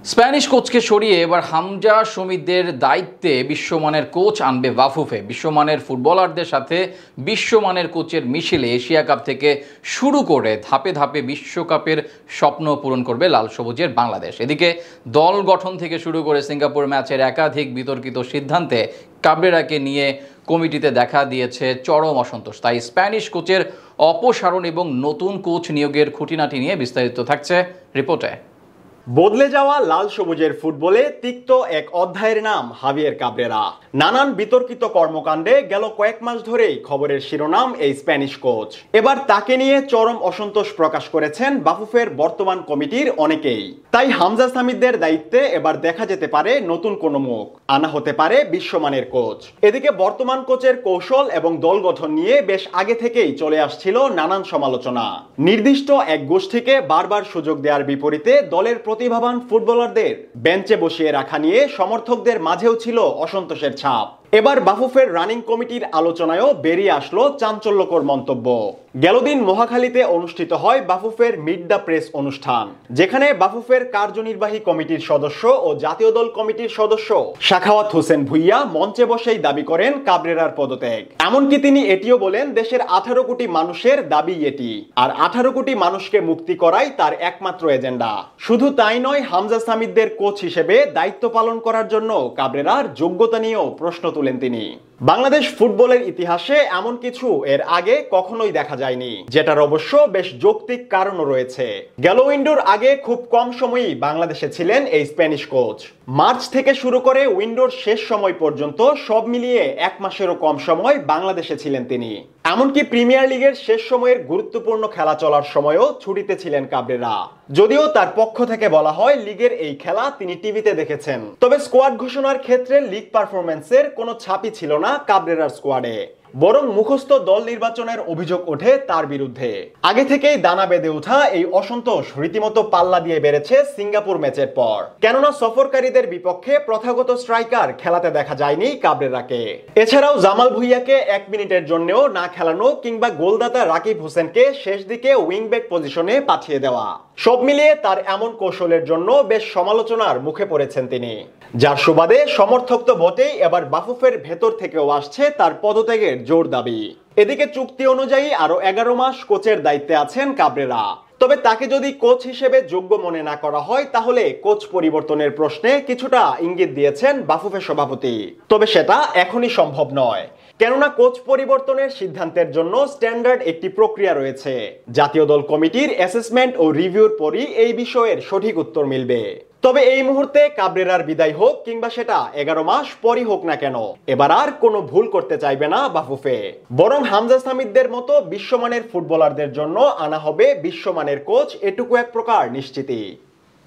Spanish কোচকে সরিয়ে এবার হামজা শমীদের দায়িত্বে বিশ্বমানের কোচ আনবে বাফুফে। বিশ্বমানের ফুটবলারদের সাথে বিশ্বমানের কোচের মিশেলে এশিয়া কাপ থেকে শুরু করে ধাপে ধাপে বিশ্বকাপের স্বপ্ন পূরণ করবে লাল সবুজের বাংলাদেশ। এদিকে দল গঠন থেকে শুরু করে সিঙ্গাপুর ম্যাচের একাধিক বিতর্কিত সিদ্ধান্তে কাবরেরাকে নিয়ে কমিটিতে দেখা দিয়েছে চরম অসন্তোষ। তাই স্প্যানিশ কোচের অপসারণ এবং নতুন কোচ নিয়োগের খুঁটিনাটি নিয়ে বিস্তারিত থাকছে রিপোর্টে। বদলে যাওয়া লাল সবুজের ফুটবলে তিক্ত এক অধ্যায়ের নাম হাভিয়ের কাবরেরা। নানান বিতর্কিত কর্মকাণ্ডে গেল কয়েক মাস ধরেই খবরের শিরোনাম এই স্প্যানিশ কোচ। এবার তাকে নিয়ে চরম অসন্তোষ প্রকাশ করেছেন বাফুফের বর্তমান কমিটির অনেকেই। তাই হামজা সামিদের দায়িত্বে এবার দেখা যেতে পারে নতুন কোনো মুখ, আনা হতে পারে বিশ্বমানের কোচ। এদিকে বর্তমান কোচের কৌশল এবং দল গঠন নিয়ে বেশ আগে থেকেই চলে আসছিল নানান সমালোচনা। নির্দিষ্ট এক গোষ্ঠীকে বারবার সুযোগ দেওয়ার বিপরীতে দলের প্রতিভাবান ফুটবলারদের বেঞ্চে বসিয়ে রাখা নিয়ে সমর্থকদের মাঝেও ছিল অসন্তোষের ছাপ। এবার বাফুফের রানিং কমিটির আলোচনায়ও বেরিয়ে আসলো চাঞ্চল্যকর মন্তব্য। গেলদিন মহাখালীতে অনুষ্ঠিত হয় বাফুফের মিট দ্য প্রেস অনুষ্ঠান, যেখানে বাফুফের কার্যনির্বাহী কমিটির সদস্য ও জাতীয় দল কমিটির সদস্য সাখাওয়াত হোসেন ভুইয়া মঞ্চে বসেই দাবি করেন কাবরেরার পদত্যাগ। এমনকি তিনি এটিও বলেন দেশের 18 কোটি মানুষের দাবি এটি, আর 18 কোটি মানুষকে মুক্তি করাই তার একমাত্র এজেন্ডা। শুধু তাই নয়, হামজা সামিদদের কোচ হিসেবে দায়িত্ব পালন করার জন্য কাবরেরার যোগ্যতা নিয়েও প্রশ্ন তুলেন তিনি। বাংলাদেশ ফুটবলের ইতিহাসে এমন কিছু এর আগে কখনোই দেখা যায়নি, যেটার অবশ্য বেশ যৌক্তিক কারণও রয়েছে। গেল উইন্ডোর আগে খুব কম সময়ই বাংলাদেশে ছিলেন এই স্প্যানিশ কোচ। মার্চ থেকে শুরু করে উইন্ডোর শেষ সময় পর্যন্ত সব মিলিয়ে 1 মাসেরও কম সময় বাংলাদেশে ছিলেন তিনি। এমনকি প্রিমিয়ার লিগের শেষ সময়ের গুরুত্বপূর্ণ খেলা চলার সময়ও ছুটিতে ছিলেন কাবরেরা। যদিও তার পক্ষ থেকে বলা হয় লিগের এই খেলা তিনি টিভিতে দেখেছেন, তবে স্কোয়াড ঘোষণার ক্ষেত্রে লিগ পারফরম্যান্সের কোনো ছাপই ছিল না কাবরেরার স্কোয়াডে। বরং মুখস্থ দল নির্বাচনের অভিযোগ ওঠে তার বিরুদ্ধে। আগে থেকেই দানা বেঁধে ওঠা এই অসন্তোষ রীতিমতো পাল্লা দিয়ে বেড়েছে সিঙ্গাপুর ম্যাচের পর। কেননা সফরকারীদের বিপক্ষে প্রথাগত স্ট্রাইকার খেলাতে দেখা যায়নি কাবরেরাকে। এছাড়াও জামাল ভুইয়াকে 1 মিনিটের জন্যও না খেলানো কিংবা গোলদাতা রাকিব হোসেনকে শেষ দিকে উইংব্যাক পজিশনে পাঠিয়ে দেওয়া, সব মিলিয়ে তার এমন কৌশলের জন্য বেশ সমালোচনার মুখে পড়েছেন তিনি। যার সুবাদে সমর্থক তো বটেই, এবার বাফুফের ভেতর থেকেও আসছে তার পদত্যাগের জোর দাবি। এদিকে চুক্তি অনুযায়ী আরো 11 মাস কোচের দায়িত্বে আছেন কাবরেরা। তবে তাকে যদি কোচ হিসেবে যোগ্য মনে না করা হয়, তাহলে কোচ পরিবর্তনের প্রশ্নে কিছুটা ইঙ্গিত দিয়েছেন বাফুফের সভাপতি। তবে সেটা এখনই সম্ভব নয়, কেননা কোচ পরিবর্তনের সিদ্ধান্তের জন্য স্ট্যান্ডার্ড একটি প্রক্রিয়া রয়েছে। জাতীয় দল কমিটির অ্যাসেসমেন্ট ও রিভিউর পরই এই বিষয়ের সঠিক উত্তর মিলবে। তবে এই মুহূর্তে কাবরেরার বিদায় হোক কিংবা সেটা 11 মাস পরই হোক না কেন, এবার আর কোনো ভুল করতে চাইবে না বাফুফে। বরং হামজা সামিদদের মতো বিশ্বমানের ফুটবলারদের জন্য আনা হবে বিশ্বমানের কোচ, এটুকু এক প্রকার নিশ্চিতই।